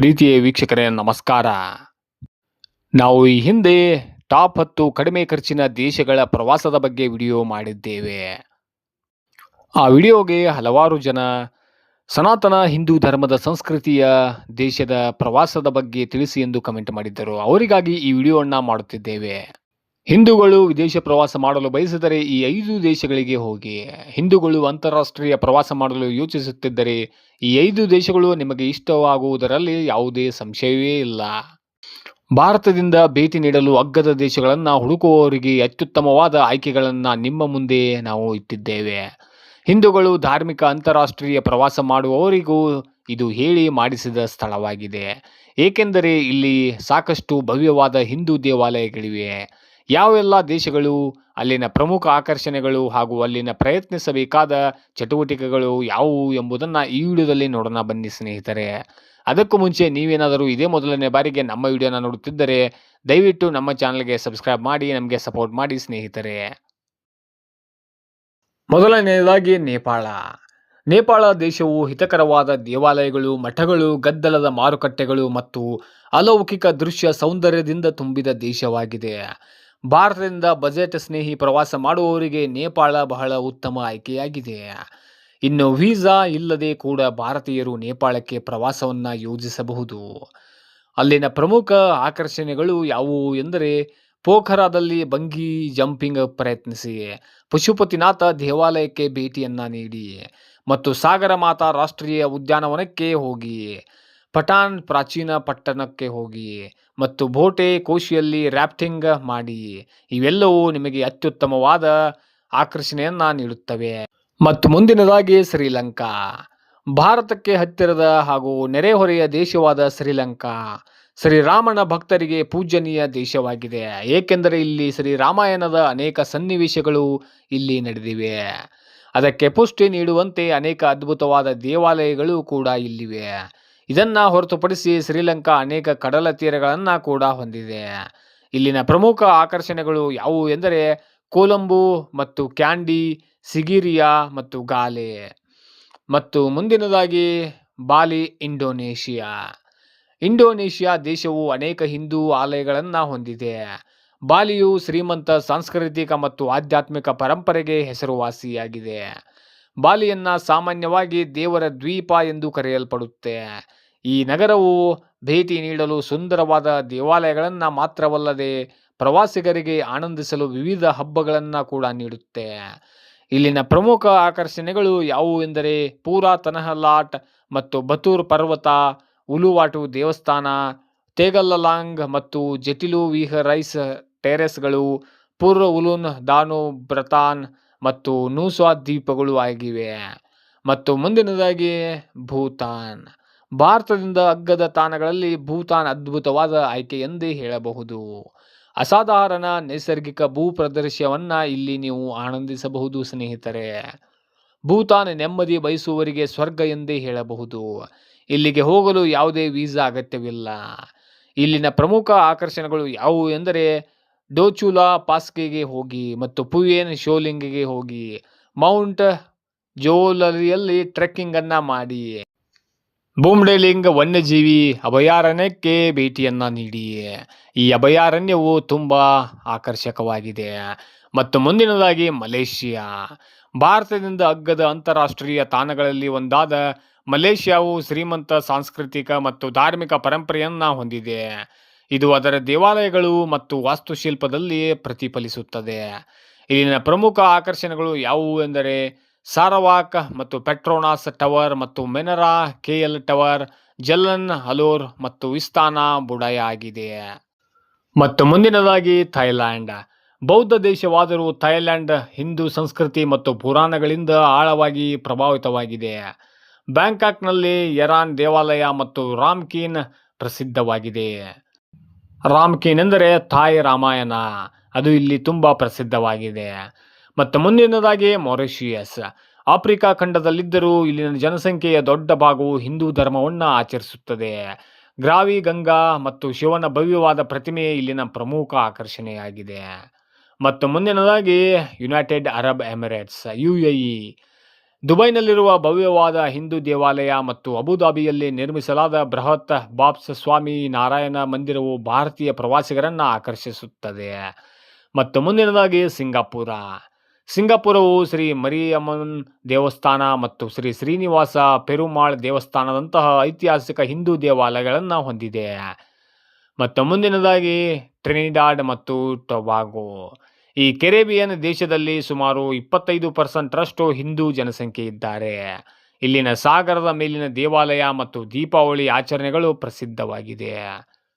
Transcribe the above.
ಪ್ರೀತಿಯ ವೀಕ್ಷಕರೇ ನಮಸ್ಕಾರ. ನಾವು ಈ ಹಿಂದೆ ಟಾಪ್ 10 ಕಡಿಮೆ ಖರ್ಚಿನ ದೇಶಗಳ ಪ್ರವಾಸದ ಬಗ್ಗೆ ವಿಡಿಯೋ ಮಾಡಿದ್ದೇವೆ. ಆ ವಿಡಿಯೋಗೆ ಹಲವಾರು ಜನ ಸನಾತನ ಹಿಂದೂ ಧರ್ಮದ ಸಂಸ್ಕೃತಿಯ ದೇಶದ ಪ್ರವಾಸದ ಬಗ್ಗೆ ತಿಳಿಸಿ ಎಂದು ಕಮೆಂಟ್ ಮಾಡಿದ್ದರು. ಅವರಿಗಾಗಿ ಈ ವಿಡಿಯೋವನ್ನು ಮಾಡುತ್ತಿದ್ದೇವೆ. ಹಿಂದೂಗಳು ವಿದೇಶ ಪ್ರವಾಸ ಮಾಡಲು ಬಯಸಿದರೆ ಈ 5 ದೇಶಗಳಿಗೆ ಹೋಗಿ. ಹಿಂದೂಗಳು ಅಂತಾರಾಷ್ಟ್ರೀಯ ಪ್ರವಾಸ ಮಾಡಲು ಯೋಚಿಸುತ್ತಿದ್ದರೆ ಈ 5 ದೇಶಗಳು ನಿಮಗೆ ಇಷ್ಟವಾಗುವುದರಲ್ಲಿ ಯಾವುದೇ ಸಂಶಯವೇ ಇಲ್ಲ. ಭಾರತದಿಂದ ಭೇಟಿ ನೀಡಲು ಅಗ್ಗದ ದೇಶಗಳನ್ನು ಹುಡುಕುವವರಿಗೆ ಅತ್ಯುತ್ತಮವಾದ ಆಯ್ಕೆಗಳನ್ನು ನಿಮ್ಮ ಮುಂದೆ ನಾವು ಇಟ್ಟಿದ್ದೇವೆ. ಹಿಂದೂಗಳು ಧಾರ್ಮಿಕ ಅಂತಾರಾಷ್ಟ್ರೀಯ ಪ್ರವಾಸ ಮಾಡುವವರಿಗೂ ಇದು ಹೇಳಿ ಮಾಡಿಸಿದ ಸ್ಥಳವಾಗಿದೆ. ಏಕೆಂದರೆ ಇಲ್ಲಿ ಸಾಕಷ್ಟು ಭವ್ಯವಾದ ಹಿಂದೂ ದೇವಾಲಯಗಳಿವೆ. ಯಾವೆಲ್ಲ ದೇಶಗಳು, ಅಲ್ಲಿನ ಪ್ರಮುಖ ಆಕರ್ಷಣೆಗಳು ಹಾಗೂ ಅಲ್ಲಿನ ಪ್ರಯತ್ನಿಸಬೇಕಾದ ಚಟುವಟಿಕೆಗಳು ಯಾವುವು ಎಂಬುದನ್ನು ಈ ವಿಡಿಯೋದಲ್ಲಿ ನೋಡೋಣ ಬನ್ನಿ ಸ್ನೇಹಿತರೆ. ಅದಕ್ಕೂ ಮುಂಚೆ ನೀವೇನಾದರೂ ಇದೇ ಮೊದಲನೇ ಬಾರಿಗೆ ನಮ್ಮ ವಿಡಿಯೋನ ನೋಡುತ್ತಿದ್ದರೆ ದಯವಿಟ್ಟು ನಮ್ಮ ಚಾನಲ್ಗೆ ಸಬ್ಸ್ಕ್ರೈಬ್ ಮಾಡಿ ನಮಗೆ ಸಪೋರ್ಟ್ ಮಾಡಿ ಸ್ನೇಹಿತರೆ. ಮೊದಲನೆಯದಾಗಿ ನೇಪಾಳ ದೇಶವು ಹಿತಕರವಾದ ದೇವಾಲಯಗಳು, ಮಠಗಳು, ಗದ್ದಲದ ಮಾರುಕಟ್ಟೆಗಳು ಮತ್ತು ಅಲೌಕಿಕ ದೃಶ್ಯ ಸೌಂದರ್ಯದಿಂದ ತುಂಬಿದ ದೇಶವಾಗಿದೆ. ಭಾರತದಿಂದ ಬಜೆಟ್ ಸ್ನೇಹಿ ಪ್ರವಾಸ ಮಾಡುವವರಿಗೆ ನೇಪಾಳ ಬಹಳ ಉತ್ತಮ ಆಯ್ಕೆಯಾಗಿದೆ. ಇನ್ನು ವೀಸಾ ಇಲ್ಲದೆ ಕೂಡ ಭಾರತೀಯರು ನೇಪಾಳಕ್ಕೆ ಪ್ರವಾಸವನ್ನು ಯೋಜಿಸಬಹುದು. ಅಲ್ಲಿನ ಪ್ರಮುಖ ಆಕರ್ಷಣೆಗಳು ಯಾವುವು ಎಂದರೆ ಪೋಖರಾದಲ್ಲಿ ಬಂಗಿ ಜಂಪಿಂಗ್ ಪ್ರಯತ್ನಿಸಿ, ಪಶುಪತಿನಾಥ ದೇವಾಲಯಕ್ಕೆ ಭೇಟಿಯನ್ನು ನೀಡಿ ಮತ್ತು ಸಾಗರ ಮಾತಾ ರಾಷ್ಟ್ರೀಯ ಉದ್ಯಾನವನಕ್ಕೆ ಹೋಗಿ, ಪಟಾನ್ ಪ್ರಾಚೀನ ಪಟ್ಟಣಕ್ಕೆ ಹೋಗಿ ಮತ್ತು ಬೋಟೆ ಕೋಶಿಯಲ್ಲಿ ರ್ಯಾಫ್ಟಿಂಗ್ ಮಾಡಿ. ಇವೆಲ್ಲವೂ ನಿಮಗೆ ಅತ್ಯುತ್ತಮವಾದ ಆಕರ್ಷಣೆಯನ್ನು ನೀಡುತ್ತವೆ. ಮತ್ತು ಮುಂದಿನದಾಗಿ ಶ್ರೀಲಂಕಾ. ಭಾರತಕ್ಕೆ ಹತ್ತಿರದ ಹಾಗೂ ನೆರೆಹೊರೆಯ ದೇಶವಾದ ಶ್ರೀಲಂಕಾ ಶ್ರೀರಾಮನ ಭಕ್ತರಿಗೆ ಪೂಜನೀಯ ದೇಶವಾಗಿದೆ. ಏಕೆಂದರೆ ಇಲ್ಲಿ ಶ್ರೀರಾಮಾಯಣದ ಅನೇಕ ಸನ್ನಿವೇಶಗಳು ಇಲ್ಲಿ ನಡೆದಿವೆ. ಅದಕ್ಕೆ ಪುಷ್ಟಿ ನೀಡುವಂತೆ ಅನೇಕ ಅದ್ಭುತವಾದ ದೇವಾಲಯಗಳು ಕೂಡ ಇಲ್ಲಿವೆ. ಇದನ್ನು ಹೊರತುಪಡಿಸಿ ಶ್ರೀಲಂಕಾ ಅನೇಕ ಕಡಲ ತೀರಗಳನ್ನು ಕೂಡ ಹೊಂದಿದೆ. ಇಲ್ಲಿನ ಪ್ರಮುಖ ಆಕರ್ಷಣೆಗಳು ಯಾವುವು ಎಂದರೆ ಕೊಲಂಬೋ ಮತ್ತು ಕ್ಯಾಂಡಿ, ಸಿಗಿರಿಯಾ ಮತ್ತು ಗಾಲೆ. ಮತ್ತು ಮುಂದಿನದಾಗಿ ಬಾಲಿ, ಇಂಡೋನೇಷಿಯಾ ದೇಶವು ಅನೇಕ ಹಿಂದೂ ಆಲಯಗಳನ್ನು ಹೊಂದಿದೆ. ಬಾಲಿಯು ಶ್ರೀಮಂತ ಸಾಂಸ್ಕೃತಿಕ ಮತ್ತು ಆಧ್ಯಾತ್ಮಿಕ ಪರಂಪರೆಗೆ ಹೆಸರುವಾಸಿಯಾಗಿದೆ. ಬಾಲಿಯನ್ನು ಸಾಮಾನ್ಯವಾಗಿ ದೇವರ ದ್ವೀಪ ಎಂದು ಕರೆಯಲ್ಪಡುತ್ತೆ. ಈ ನಗರವು ಭೇಟಿ ನೀಡಲು ಸುಂದರವಾದ ದೇವಾಲಯಗಳನ್ನು ಮಾತ್ರವಲ್ಲದೆ ಪ್ರವಾಸಿಗರಿಗೆ ಆನಂದಿಸಲು ವಿವಿಧ ಹಬ್ಬಗಳನ್ನು ಕೂಡ ನೀಡುತ್ತೆ. ಇಲ್ಲಿನ ಪ್ರಮುಖ ಆಕರ್ಷಣೆಗಳು ಯಾವುವು ಎಂದರೆ ಪುರಾತನ ಲಾಟ್ ಮತ್ತು ಬತೂರ್ ಪರ್ವತ, ಉಲುವಾಟು ದೇವಸ್ಥಾನ, ತೇಗಲ್ಲಲಾಂಗ್ ಮತ್ತು ಜೆಟಿಲು ವಿಹರೈಸ್ ಟೆರೆಸ್ಗಳು, ಪುರ್ ಉಲುನ್ ದಾನು ಬ್ರತಾನ್ ಮತ್ತು ನೂಸಾ ದ್ವೀಪಗಳು ಆಗಿವೆ. ಮತ್ತು ಮುಂದಿನದಾಗಿ ಭೂತಾನ್. ಭಾರತದಿಂದ ಅಗ್ಗದ ತಾಣಗಳಲ್ಲಿ ಭೂತಾನ್ ಅದ್ಭುತವಾದ ಆಯ್ಕೆ ಎಂದೇ ಹೇಳಬಹುದು. ಅಸಾಧಾರಣ ನೈಸರ್ಗಿಕ ಭೂಪ್ರದೇಶವನ್ನು ಇಲ್ಲಿ ನೀವು ಆನಂದಿಸಬಹುದು ಸ್ನೇಹಿತರೆ. ಭೂತಾನ್ ನೆಮ್ಮದಿ ಬಯಸುವವರಿಗೆ ಸ್ವರ್ಗ ಎಂದೇ ಹೇಳಬಹುದು. ಇಲ್ಲಿಗೆ ಹೋಗಲು ಯಾವುದೇ ವೀಸಾ ಅಗತ್ಯವಿಲ್ಲ. ಇಲ್ಲಿನ ಪ್ರಮುಖ ಆಕರ್ಷಣೆಗಳು ಯಾವುವು ಎಂದರೆ ಡೋಚುಲಾ ಪಾಸ್ಗೆ ಹೋಗಿ ಮತ್ತು ಪುಯೆನ್ ಶೋಲಿಂಗ್ಗೆ ಹೋಗಿ, ಮೌಂಟ್ ಜೋಲರಿಯಲ್ಲಿ ಟ್ರೆಕ್ಕಿಂಗ್ ಅನ್ನ ಮಾಡಿ, ಬೂಮ್ಡೆಲಿಂಗ್ ವನ್ಯಜೀವಿ ಅಭಯಾರಣ್ಯಕ್ಕೆ ಭೇಟಿಯನ್ನು ನೀಡಿ. ಈ ಅಭಯಾರಣ್ಯವು ತುಂಬ ಆಕರ್ಷಕವಾಗಿದೆ. ಮತ್ತು ಮುಂದಿನದಾಗಿ ಮಲೇಷಿಯಾ. ಭಾರತದಿಂದ ಅಗ್ಗದ ಅಂತಾರಾಷ್ಟ್ರೀಯ ತಾಣಗಳಲ್ಲಿ ಒಂದಾದ ಮಲೇಷಿಯಾವು ಶ್ರೀಮಂತ ಸಾಂಸ್ಕೃತಿಕ ಮತ್ತು ಧಾರ್ಮಿಕ ಪರಂಪರೆಯನ್ನು ಹೊಂದಿದೆ. ಇದು ಅದರ ದೇವಾಲಯಗಳು ಮತ್ತು ವಾಸ್ತುಶಿಲ್ಪದಲ್ಲಿ ಪ್ರತಿಫಲಿಸುತ್ತದೆ. ಇಲ್ಲಿನ ಪ್ರಮುಖ ಆಕರ್ಷಣೆಗಳು ಯಾವುವು ಎಂದರೆ ಸಾರವಾಕ್ ಮತ್ತು ಪೆಟ್ರೋನಾಸ್ ಟವರ್ ಮತ್ತು ಮೆನರಾ ಕೆಎಲ್ ಟವರ್, ಜಲ್ಲನ್ ಹಲೋರ್ ಮತ್ತು ವಿಸ್ತಾನ ಬುಡಾಯ ಆಗಿದೆ. ಮತ್ತು ಮುಂದಿನದಾಗಿ ಥೈಲ್ಯಾಂಡ್. ಬೌದ್ಧ ದೇಶವಾದರೂ ಥೈಲ್ಯಾಂಡ್ ಹಿಂದೂ ಸಂಸ್ಕೃತಿ ಮತ್ತು ಪುರಾಣಗಳಿಂದ ಆಳವಾಗಿ ಪ್ರಭಾವಿತವಾಗಿದೆ. ಬ್ಯಾಂಕಾಕ್ನಲ್ಲಿ ಯರಾನ್ ದೇವಾಲಯ ಮತ್ತು ರಾಮ್ಕೀನ್ ಪ್ರಸಿದ್ಧವಾಗಿದೆ. ರಾಮ್ಕೀನ್ ಎಂದರೆ ಥಾಯ್ ರಾಮಾಯಣ, ಅದು ಇಲ್ಲಿ ತುಂಬ ಪ್ರಸಿದ್ಧವಾಗಿದೆ. ಮತ್ತು ಮುಂದಿನದಾಗಿ ಮಾರಿಷಿಯಸ್. ಆಫ್ರಿಕಾ ಖಂಡದಲ್ಲಿದ್ದರೂ ಇಲ್ಲಿನ ಜನಸಂಖ್ಯೆಯ ದೊಡ್ಡ ಭಾಗವು ಹಿಂದೂ ಧರ್ಮವನ್ನು ಆಚರಿಸುತ್ತದೆ. ಗ್ರಾವಿ ಗಂಗಾ ಮತ್ತು ಶಿವನ ಭವ್ಯವಾದ ಪ್ರತಿಮೆ ಇಲ್ಲಿನ ಪ್ರಮುಖ ಆಕರ್ಷಣೆಯಾಗಿದೆ. ಮತ್ತು ಮುಂದಿನದಾಗಿ ಯುನೈಟೆಡ್ ಅರಬ್ ಎಮಿರೇಟ್ಸ್, UAE. ದುಬೈನಲ್ಲಿರುವ ಭವ್ಯವಾದ ಹಿಂದೂ ದೇವಾಲಯ ಮತ್ತು ಅಬುಧಾಬಿಯಲ್ಲಿ ನಿರ್ಮಿಸಲಾದ ಬೃಹತ್ ಬಾಬ್ಸ್ ಸ್ವಾಮಿ ನಾರಾಯಣ ಮಂದಿರವು ಭಾರತೀಯ ಪ್ರವಾಸಿಗರನ್ನು ಆಕರ್ಷಿಸುತ್ತದೆ. ಮತ್ತು ಮುಂದಿನದಾಗಿ ಸಿಂಗಾಪುರ. ಸಿಂಗಾಪುರವು ಶ್ರೀ ಮರಿಯಮ್ಮನ್ ದೇವಸ್ಥಾನ ಮತ್ತು ಶ್ರೀ ಶ್ರೀನಿವಾಸ ಪೆರುಮಾಳ್ ದೇವಸ್ಥಾನದಂತಹ ಐತಿಹಾಸಿಕ ಹಿಂದೂ ದೇವಾಲಯಗಳನ್ನು ಹೊಂದಿದೆ. ಮತ್ತು ಮುಂದಿನದಾಗಿ ಟ್ರಿನಿಡಾಡ್ ಮತ್ತು ಟೊಬಾಗೊ. ಈ ಕೆರೆಬಿಯನ್ ದೇಶದಲ್ಲಿ ಸುಮಾರು 25% ಹಿಂದೂ ಜನಸಂಖ್ಯೆ ಇದ್ದಾರೆ. ಇಲ್ಲಿನ ಸಾಗರದ ಮೇಲಿನ ದೇವಾಲಯ ಮತ್ತು ದೀಪಾವಳಿ ಆಚರಣೆಗಳು ಪ್ರಸಿದ್ಧವಾಗಿದೆ.